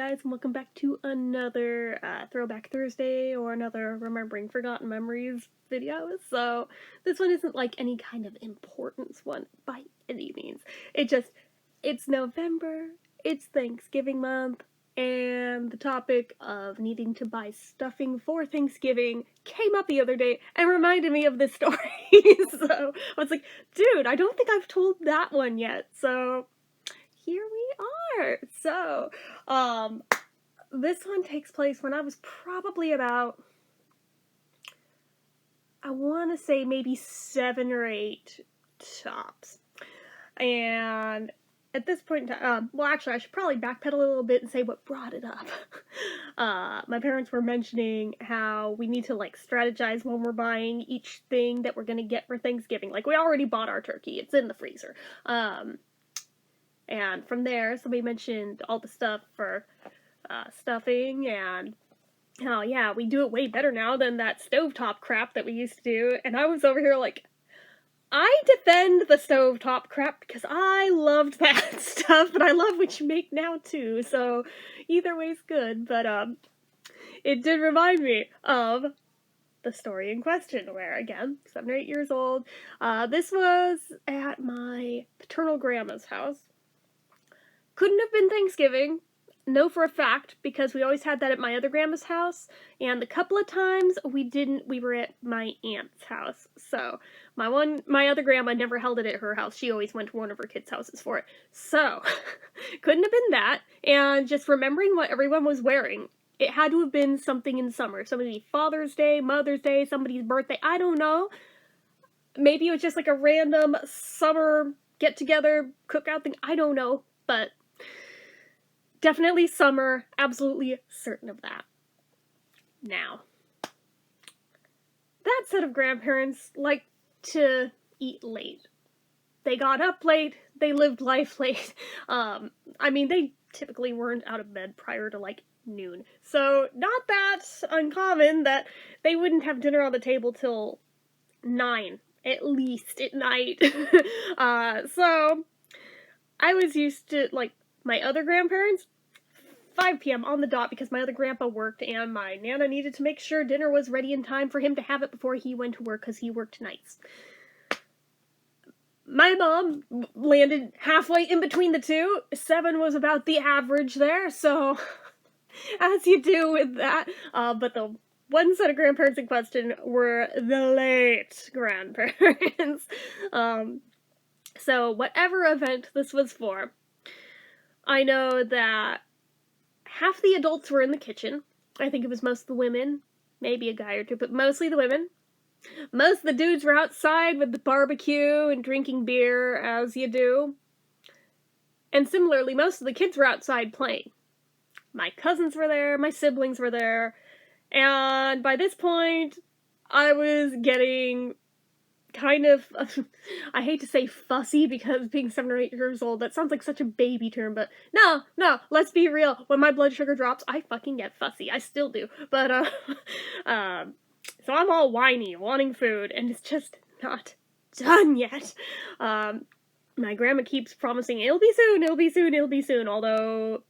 guys, and welcome back to another Throwback Thursday or another Remembering Forgotten Memories video. So this one isn't like any kind of importance one by any means. It's November, it's Thanksgiving month, and the topic of needing to buy stuffing for Thanksgiving came up the other day and reminded me of this story. So I was like, dude, I don't think I've told that one yet. So here we are. So, this one takes place when I was probably about, I want to say maybe 7 or 8 tops. And at this point in time, well, actually, I should probably backpedal a little bit and say what brought it up. My parents were mentioning how we need to, like, strategize when we're buying each thing that we're going to get for Thanksgiving. Like, we already bought our turkey. It's in the freezer. And from there, somebody mentioned all the stuff for stuffing, and how, yeah, we do it way better now than that stovetop crap that we used to do. And I was over here like, I defend the stovetop crap because I loved that stuff, and I love what you make now too. So either way's good. But it did remind me of the story in question, where, again, 7 or 8 years old, this was at my paternal grandma's house. Couldn't have been Thanksgiving, know for a fact, because we always had that at my other grandma's house, and the couple of times we were at my aunt's house. So my other grandma never held it at her house. She always went to one of her kids' houses for it. So couldn't have been that. And just remembering what everyone was wearing, it had to have been something in summer. Somebody's Father's Day, Mother's Day, somebody's birthday. I don't know. Maybe it was just like a random summer get-together cookout thing. I don't know, but definitely summer, absolutely certain of that. Now, that set of grandparents liked to eat late. They got up late, they lived life late. I mean, they typically weren't out of bed prior to, like, noon. So, not that uncommon that they wouldn't have dinner on the table till 9, at least, at night. So, I was used to, like, my other grandparents, 5 p.m. on the dot, because my other grandpa worked and my Nana needed to make sure dinner was ready in time for him to have it before he went to work, because he worked nights. My mom landed halfway in between the two. 7 was about the average there, so as you do with that. But the one set of grandparents in question were the late grandparents. So whatever event this was for, I know that half the adults were in the kitchen. I think it was most of the women, maybe a guy or two, but mostly the women. Most of the dudes were outside with the barbecue and drinking beer, as you do. And similarly, most of the kids were outside playing. My cousins were there, my siblings were there, and by this point, I was getting kind of, I hate to say fussy, because being 7 or 8 years old, that sounds like such a baby term, but no, let's be real. When my blood sugar drops, I fucking get fussy. I still do. But, so I'm all whiny, wanting food, and it's just not done yet. My grandma keeps promising, it'll be soon, it'll be soon, it'll be soon, although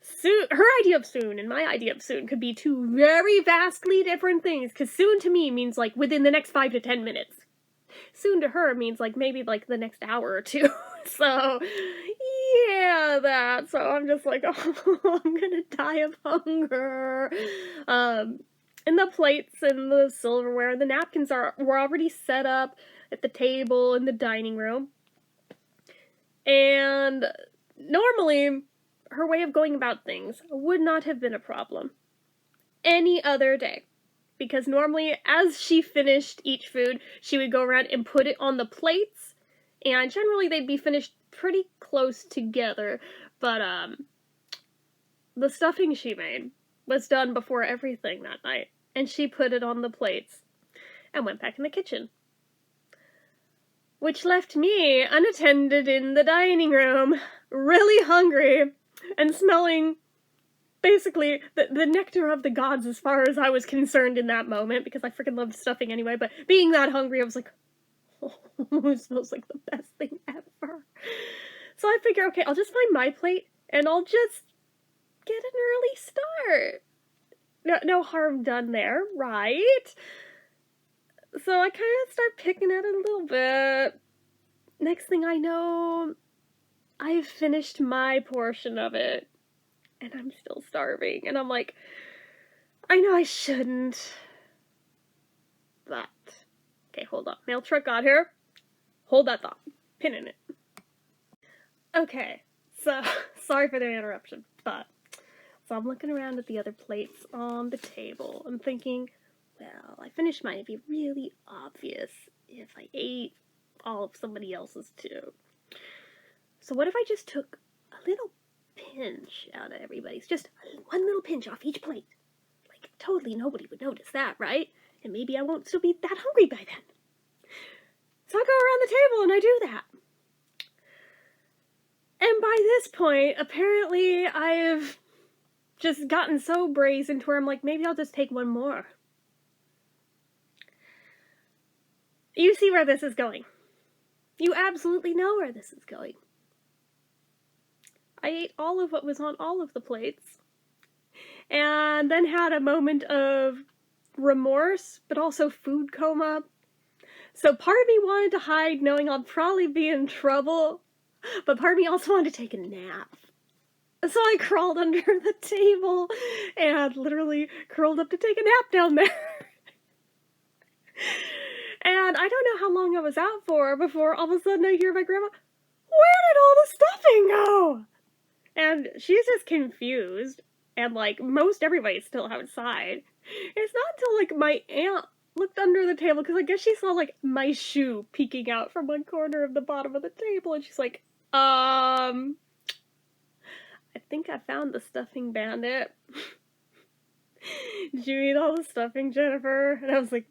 soon, her idea of soon and my idea of soon could be two very vastly different things, because soon to me means, like, within the next 5 to 10 minutes. Soon to her means, like, maybe, like, the next hour or two. So, yeah, that. So I'm just like, oh, I'm gonna die of hunger. And the plates and the silverware and the napkins were already set up at the table in the dining room. And normally, her way of going about things would not have been a problem any other day. Because normally, as she finished each food, she would go around and put it on the plates, and generally they'd be finished pretty close together, but, the stuffing she made was done before everything that night, and she put it on the plates, and went back in the kitchen. Which left me unattended in the dining room, really hungry, and smelling basically the nectar of the gods as far as I was concerned in that moment, because I freaking loved stuffing anyway, but being that hungry, I was like, oh, it smells like the best thing ever. So I figure, okay, I'll just find my plate, and I'll just get an early start. No harm done there, right? So I kind of start picking at it a little bit. Next thing I know, I've finished my portion of it, and I'm still starving. And I'm like, I know I shouldn't, but... Okay, hold on. Mail truck got here. Hold that thought. Pin in it. Okay, so, sorry for the interruption, but... So I'm looking around at the other plates on the table and thinking, well, I finished mine. It'd be really obvious if I ate all of somebody else's too. So what if I just took a little pinch out of everybody's? Just one little pinch off each plate. Like, totally nobody would notice that, right? And maybe I won't still be that hungry by then. So I go around the table and I do that. And by this point, apparently I've just gotten so brazen to where I'm like, maybe I'll just take one more. You see where this is going. You absolutely know where this is going. I ate all of what was on all of the plates, and then had a moment of remorse, but also food coma. So part of me wanted to hide, knowing I'll probably be in trouble, but part of me also wanted to take a nap. So I crawled under the table and literally curled up to take a nap down there. And I don't know how long I was out for before all of a sudden I hear my grandma, "Where did all the stuffing go?" And she's just confused, and like most everybody's still outside. It's not until like my aunt looked under the table, because I guess she saw like my shoe peeking out from one corner of the bottom of the table, and she's like, I think I found the stuffing bandit. Did you eat all the stuffing, Jennifer? And I was like,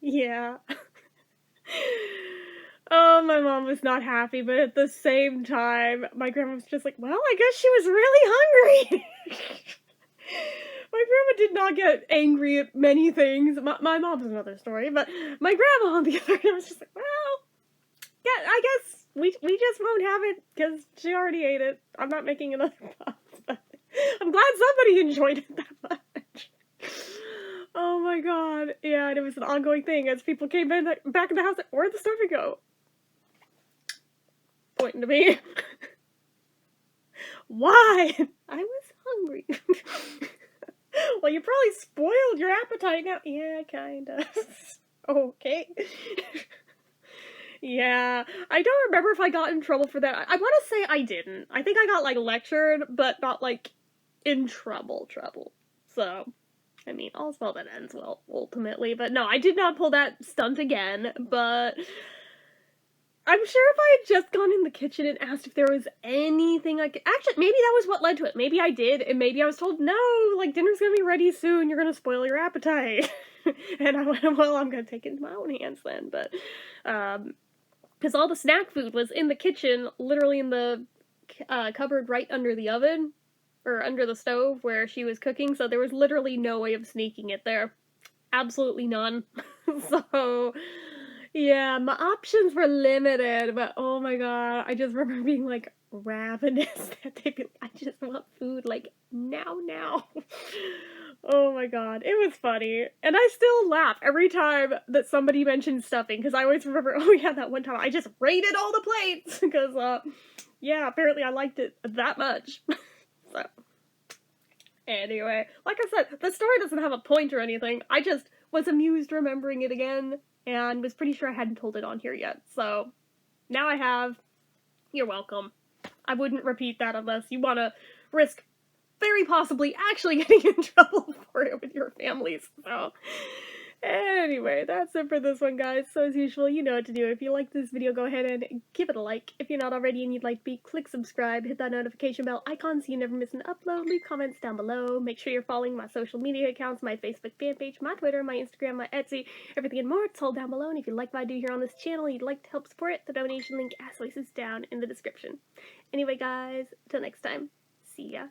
yeah. Oh, my mom was not happy, but at the same time, my grandma was just like, well, I guess she was really hungry. My grandma did not get angry at many things. My mom's another story, but my grandma, on the other hand, was just like, well, yeah, I guess we just won't have it because she already ate it. I'm not making another pot, but I'm glad somebody enjoyed it that much. Oh my god. Yeah, and it was an ongoing thing as people came back in the house, like, where'd the stuffing go? Pointing to me. Why? I was hungry. Well, you probably spoiled your appetite now. Yeah, kinda. Okay. Yeah, I don't remember if I got in trouble for that. I want to say I didn't. I think I got, like, lectured, but not, like, in trouble. So, I mean, all's well that ends well, ultimately. But no, I did not pull that stunt again, but I'm sure if I had just gone in the kitchen and asked if there was anything I could... Actually, maybe that was what led to it. Maybe I did, and maybe I was told, no, like, dinner's gonna be ready soon, you're gonna spoil your appetite. And I went, well, I'm gonna take it into my own hands then, but, because all the snack food was in the kitchen, literally in the cupboard right under the oven, or under the stove where she was cooking, so there was literally no way of sneaking it there. Absolutely none. So, yeah, my options were limited, but oh my god, I just remember being, like, ravenous that day. I just want food, like, now. Oh my god, it was funny. And I still laugh every time that somebody mentions stuffing, because I always remember, oh yeah, that one time I just raided all the plates, because, yeah, apparently I liked it that much. So, anyway, like I said, the story doesn't have a point or anything. I just was amused remembering it again, and was pretty sure I hadn't told it on here yet. So, now I have. You're welcome. I wouldn't repeat that unless you want to risk very possibly actually getting in trouble for it with your families. So, anyway, that's it for this one, guys. So as usual, you know what to do. If you like this video, go ahead and give it a like. If you're not already and you'd like to be, click subscribe, hit that notification bell icon so you never miss an upload, leave comments down below, make sure you're following my social media accounts, my Facebook fan page, my Twitter, my Instagram, my Etsy, everything and more, it's all down below, and if you like what I do here on this channel, you'd like to help support it, the donation link as always is down in the description. Anyway, guys, till next time, see ya.